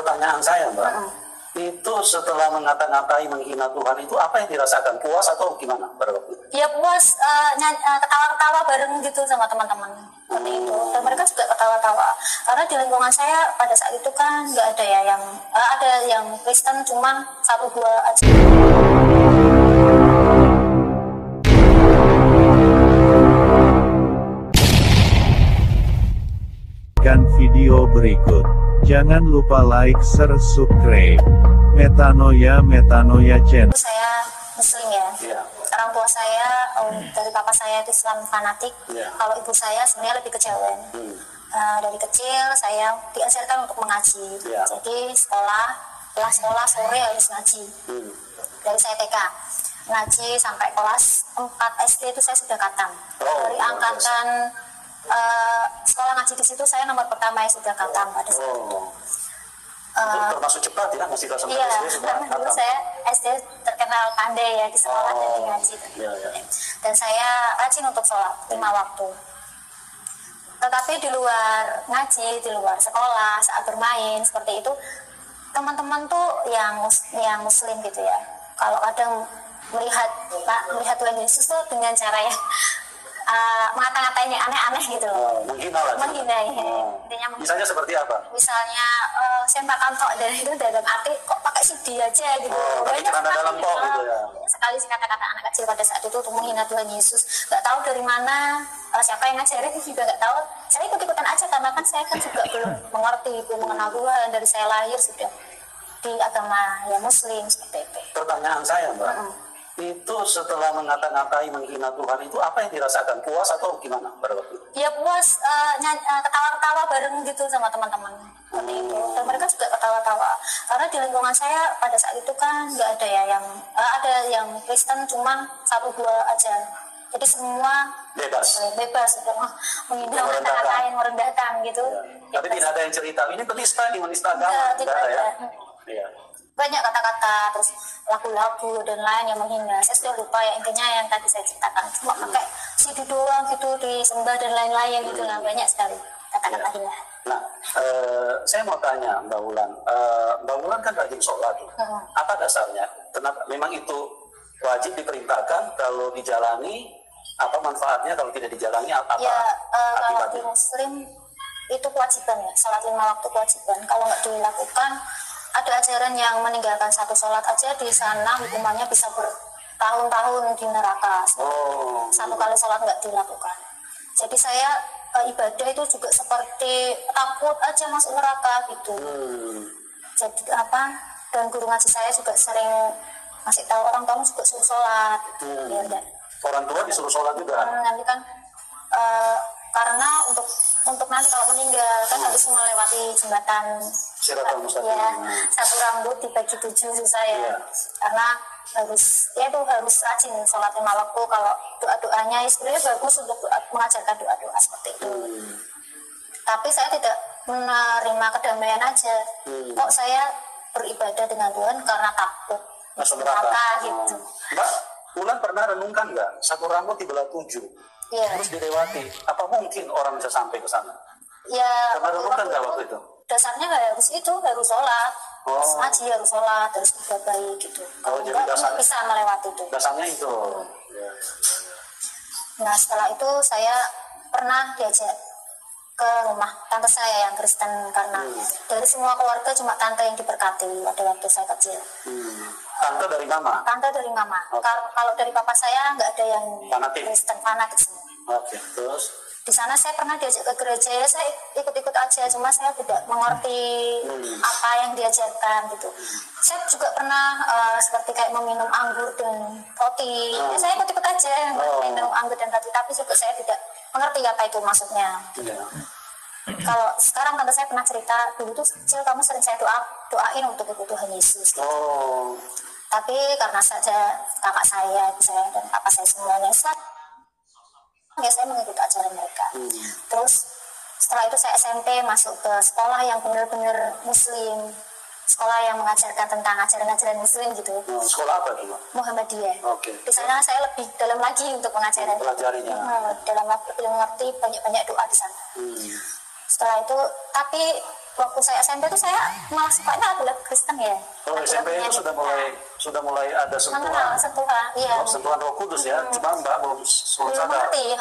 Pertanyaan saya, Mbak, itu setelah mengata-ngatai, menghina Tuhan itu apa yang dirasakan? Puas atau gimana pada waktu itu? Ya puas, ketawa-ketawa bareng gitu sama teman-teman seperti itu. Dan mereka juga ketawa-tawa karena di lingkungan saya pada saat itu kan nggak ada ya yang ada yang Kristen cuma 1-2 aja. Kan video berikut. Jangan lupa like, share, subscribe. Metanoia Channel. Saya Muslim ya. Iya. Orang tua saya dari papa saya itu Islam fanatik. Iya. Kalau ibu saya sebenarnya lebih ke Jawa. Dari kecil saya diajarkan untuk mengaji. Iya. Jadi sekolah sore harus ngaji. Dari saya TK ngaji sampai kelas 4 SD itu saya sudah khatam. Dari angkatan sekolah ngaji di situ saya nomor pertama yang sudah khatam pada saat itu. Termasuk cepat ya, masih kelas 4 Iya, SD sudah karena dulu khatam. saya SD terkenal pandai ya di sekolah dan di ngaji. Iya. Dan saya rajin untuk sholat 5 waktu. Tetapi di luar ngaji, di luar sekolah, saat bermain seperti itu, teman-teman tuh yang Muslim gitu ya. Kalau kadang melihat Tuhan Yesus tuh dengan cara yang ngata-ngatain yang aneh-aneh gitu loh. Menghina lah. Menghina ya. Intinya Misalnya seperti apa? misalnya sempak kantok dan itu dalam arti kok pakai CD aja gitu. Pakai celana dalam kok gitu ya. Sekali sih kata-kata anak kecil pada saat itu untuk menghina Tuhan Yesus. Gak tahu dari mana, siapa yang ngajarin juga gak tahu. Saya ikut-ikutan aja karena kan saya kan juga belum mengerti, belum mengenal Tuhan. Dari saya lahir sudah di agama ya Muslim seperti itu. Pertanyaan saya, Mbak, itu setelah mengata-ngatai, menghina Tuhan itu apa yang dirasakan? Puas atau gimana pada waktu itu? Ya puas, ketawa-ketawa bareng gitu sama teman-teman seperti itu. Dan mereka juga ketawa-tawa karena di lingkungan saya pada saat itu kan nggak ada ya yang ada yang Kristen cuma 1-2 aja. Jadi semua bebas untuk menghina, ngata-ngatain, merendahkan gitu. Ya. Tapi tidak ada yang cerita ini menista agama. Tidak ada. Iya. Banyak kata-kata terus lagu-lagu dan lain yang menghina. Saya sudah lupa ya, intinya yang tadi saya ceritakan cuma pakai CD doang gitu disembah dan lain-lain gitu lah, banyak sekali kata-kata hina. Nah, saya mau tanya Mbak Wulan. Mbak Wulan kan rajin sholat. Apa dasarnya? Kenapa? Memang itu wajib diperintahkan, kalau dijalani apa manfaatnya, kalau tidak dijalani apa Ya, kalau di akibatnya? Muslim itu kewajiban ya, sholat 5 waktu kewajiban. Kalau nggak dilakukan, ada ajaran yang meninggalkan satu sholat aja di sana hukumannya bisa bertahun-tahun di neraka. Satu kali sholat nggak dilakukan. Jadi saya ibadah itu juga seperti takut aja masuk neraka gitu. Jadi dan guru ngaji saya juga sering masih tahu orang tua juga suruh sholat. Ya, Orang tua disuruh sholat juga. nanti kan karena untuk nanti kalau meninggal kan harus melewati jembatan Siratal Mustaqim. ya, satu rambut dibagi 7 susah ya. Iya. Karena harus rajin sholat 5 waktu. Kalau doa-doanya sebenarnya bagus untuk mengajarkan doa-doa seperti itu. Tapi saya tidak menerima kedamaian aja. Kok saya beribadah dengan Tuhan karena takut Masuk neraka neraka. gitu. Mbak Wulan pernah renungkan nggak? Satu rambut dibelah 7. Iya. Terus dilewati. Apa mungkin orang bisa sampai ke sana? Ya, Pernah renungkan nggak waktu itu? dasarnya nggak harus itu, harus sholat, harus ngaji, harus sholat, harus berbuat baik gitu. Kalau jadi enggak, dasar- bisa melewati itu. Dasarnya itu. Nah, setelah itu saya pernah diajak ke rumah tante saya yang Kristen karena dari semua keluarga cuma tante yang diberkati pada waktu saya kecil. Tante dari mama. Tante dari mama. Oke. Kalau dari papa saya nggak ada yang Fanatik. Kristen fanatik semua. Oke, terus? Di sana saya pernah diajak ke gereja, ya saya ikut-ikut aja, cuma saya tidak mengerti apa yang diajarkan gitu. Saya juga pernah seperti kayak meminum anggur dan roti. Ya, saya ikut-ikut aja minum anggur dan roti, tapi juga saya tidak mengerti apa itu maksudnya. Iya. Kalau sekarang tante saya pernah cerita, dulu tuh kecil kamu sering saya doain untuk ikut Tuhan Yesus. Gitu. Tapi karena saja kakak saya, ibu saya dan papa saya semuanya Islam, ya saya mengikuti ajaran mereka. Terus setelah itu saya SMP masuk ke sekolah yang benar-benar Muslim, sekolah yang mengajarkan tentang ajaran-ajaran Muslim gitu. Sekolah apa itu, Mbak? Muhammadiyah. Oke. Di sana saya lebih dalam lagi untuk pengajaran. Pelajarinya. Dalam waktu mengerti banyak-banyak doa di sana. Setelah itu, tapi waktu saya SMP itu saya malah sukanya lagu-lagu Kristen ya. Oh, SMP itu sudah mulai ada sentuhan, iya. Sentuhan Roh Kudus ya. Cuma Mbak belum sadar. Mengerti.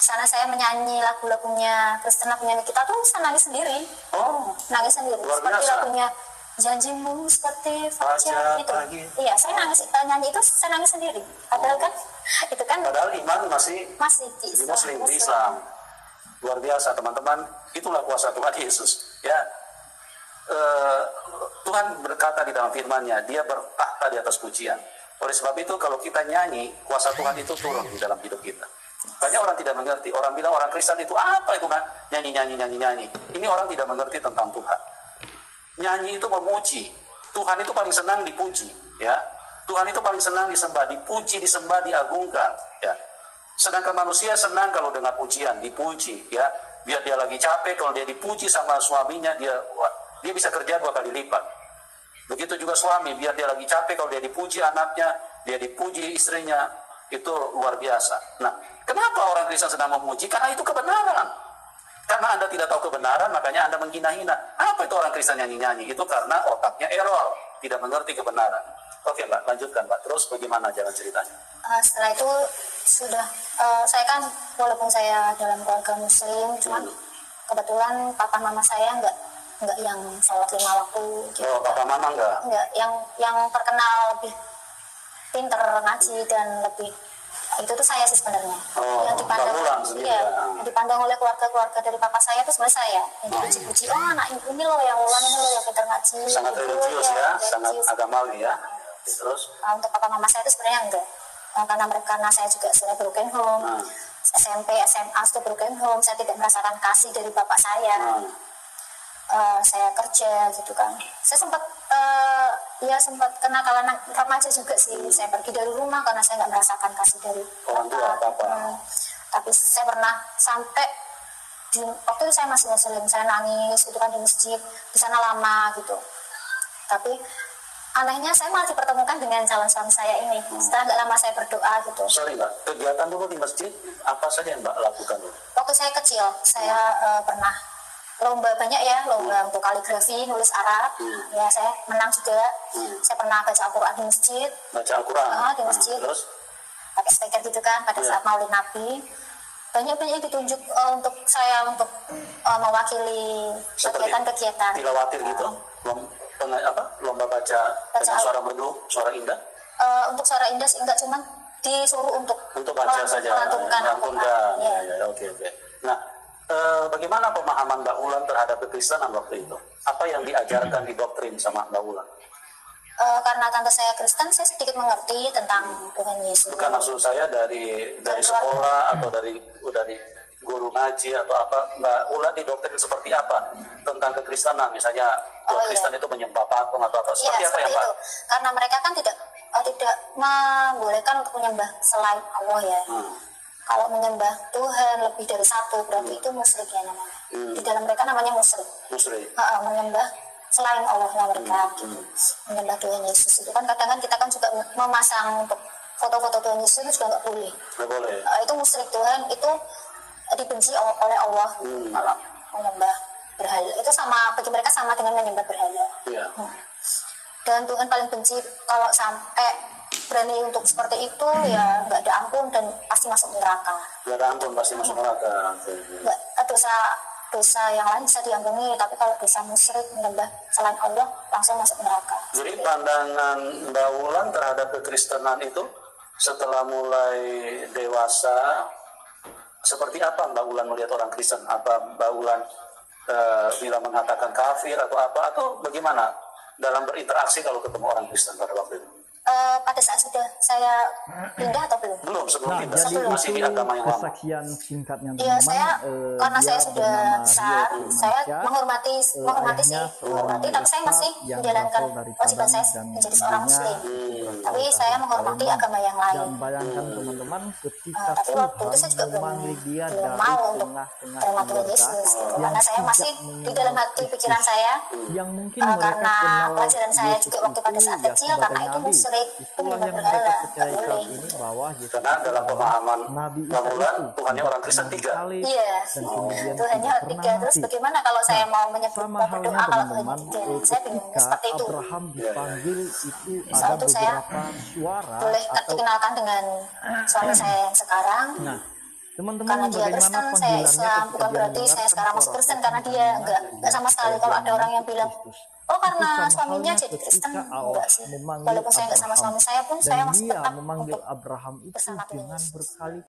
Sana saya menyanyi lagunya Kristen, lagunya kita tuh saya nangis sendiri. Oh, nangis sendiri. luar Seperti biasa. lagunya Janjimu seperti fajar itu. Iya, saya nangis nyanyi itu saya nangis sendiri. Padahal kan itu kan padahal iman masih di Muslim, di Islam. Luar biasa teman-teman, itulah kuasa Tuhan Yesus. Ya, Tuhan berkata di dalam firman-Nya, Dia bertakhta di atas pujian. Oleh sebab itu kalau kita nyanyi, kuasa Tuhan itu turun di dalam hidup kita. Banyak orang tidak mengerti. Orang bilang orang Kristen itu apa itu kan? Nyanyi. Ini orang tidak mengerti tentang Tuhan. Nyanyi itu memuji. Tuhan itu paling senang dipuji, ya. Tuhan itu paling senang disembah, dipuji, disembah, diagungkan, ya. Sedangkan manusia senang kalau dengar pujian, dipuji, ya. Biar dia lagi capek, kalau dia dipuji sama suaminya, dia bisa kerja 2 kali lipat. Begitu juga suami, biar dia lagi capek, kalau dia dipuji anaknya, dia dipuji istrinya, itu luar biasa. Nah, kenapa orang Kristen sedang memuji? Karena itu kebenaran. Karena Anda tidak tahu kebenaran, makanya Anda menghina-hina. Apa itu orang Kristen nyanyi-nyanyi? Itu karena otaknya error, tidak mengerti kebenaran. Oke Mbak, lanjutkan Mbak. Terus bagaimana jalan ceritanya? Setelah itu sudah, saya kan walaupun saya dalam keluarga Muslim, cuman kebetulan papa mama saya nggak yang sholat 5 waktu. Gitu. Oh, papa mama nggak? Nggak, yang terkenal lebih pinter ngaji dan lebih itu tuh saya sih sebenarnya. Yang dipandang, dipandang oleh keluarga dari papa saya itu sebenarnya saya. Yang dipuji-puji, anak ini loh yang Wulan ini loh yang pinter ngaji. Sangat religius ya, sangat agamawi ya. Terus? Untuk papa mama saya itu sebenarnya enggak. Karena saya juga sudah broken home, SMP, SMA sudah broken home, saya tidak merasakan kasih dari bapak saya. Saya kerja gitu kan. Saya sempat kenakalan remaja juga sih. Saya pergi dari rumah karena saya nggak merasakan kasih dari orang tua apa. Tapi saya pernah sampai waktu itu saya masih Muslim, saya nangis itu kan di masjid, di sana lama gitu. Tapi anehnya saya malah dipertemukan dengan calon suami saya ini. Setelah nggak lama saya berdoa gitu. Sorry Mbak, kegiatan dulu di masjid apa saja yang Mbak lakukan dulu? Waktu saya kecil, saya pernah lomba banyak ya, lomba untuk kaligrafi, nulis Arab. Ya saya menang juga. Saya pernah baca Al-Quran di masjid. Baca Al-Quran? Di masjid. Terus? Pakai speaker gitu kan pada saat Maulid Nabi. Banyak ditunjuk untuk saya untuk mewakili kegiatan-kegiatan. Tilawatir gitu? Lomba baca dengan suara merdu, suara indah? Untuk suara indah sih enggak, cuman disuruh untuk baca saja. Melantunkan. Oke. Nah, bagaimana pemahaman Mbak Wulan terhadap kekristenan waktu itu? Apa yang diajarkan di doktrin sama Mbak Wulan? Karena tante saya Kristen, saya sedikit mengerti tentang Tuhan Yesus. Bukan maksud saya dari sekolah atau dari guru ngaji atau apa, Mbak Wulan di doktrin seperti apa tentang kekristenan? Misalnya Kristen itu menyembah patung atau apa? Seperti apa ya Pak? Karena mereka kan tidak membolehkan untuk menyembah selain Allah ya. Kalau menyembah Tuhan lebih dari satu, berarti itu musyrik ya namanya. Di dalam mereka namanya musyrik. Menyembah selain Allah mereka. Menyembah Tuhan Yesus itu kan kadang-kadang kita kan juga memasang untuk foto-foto Tuhan Yesus itu juga nggak boleh. Nggak boleh. Itu musyrik. Tuhan itu dibenci oleh Allah. Kalau menyembah berhala itu bagi mereka sama dengan menyembah berhala. Dan Tuhan paling benci kalau sampai berani untuk seperti itu, ya nggak ada ampun dan pasti masuk neraka. Nggak ada ampun, pasti masuk neraka. Dosa yang lain bisa diampuni, tapi kalau dosa musyrik menyembah selain Allah langsung masuk neraka. Jadi pandangan Mbak Wulan terhadap kekristenan itu setelah mulai dewasa, seperti apa Mbak Wulan melihat orang Kristen? Apa Mbak Wulan bila mengatakan kafir atau apa, atau bagaimana dalam berinteraksi kalau ketemu orang Kristen pada waktu itu? Pada saat sudah saya pindah atau belum? Belum, sebelum pindah. Jadi Masih di agama yang lama. kesaksian singkatnya Iya, saya karena saya sudah besar, saya menghormati sih, tapi saya masih menjalankan kewajiban saya menjadi seorang Muslim. Tapi saya menghormati agama yang lain. Dan bayangkan teman-teman ketika Tapi waktu itu saya juga Tuhan memanggil dia belum dari mau untuk tengah-tengah terima Tuhan keluarga Yesus gitu. yang Karena saya tidak masih di dalam hati pikiran saya, yang mungkin mereka karena kenal pelajaran saya Yesus juga waktu pada saat ya kecil, karena sebagai itu nabi. musyrik, itu Itulah yang berhala, mereka nggak percaya saat boleh. ini bahwa Yesus Karena dalam pemahaman Nabi Bang Isa Wulan, itu Tuhannya orang Kristen tidak 3. sekali Iya, dan kemudian Tuhannya tidak pernah tiga. Terus mati. bagaimana kalau saya mau menyebut Sama mau halnya berdoa kalau teman-teman, Tuhannya tiga? Saya bingung ketika seperti itu. Abraham dipanggil itu Saat ada itu saya beberapa suara Boleh atau dikenalkan dengan suami saya yang sekarang. nah teman-teman Karena dia bagaimana Kristen, saya panggilannya Islam, ketika bukan dia berarti saya mendengarkan sekarang masuk suara Kristen, Tuhan karena dia enggak sama sekali. Kalau ada orang yang bilang, oh karena Itu sama suaminya halnya jadi Kristen, ketika Allah enggak sih. memanggil Walaupun saya enggak sama Abraham. suami saya pun, saya Dan masih dia tetap memanggil untuk Abraham itu bersama Tuhan dengan Yesus. berkali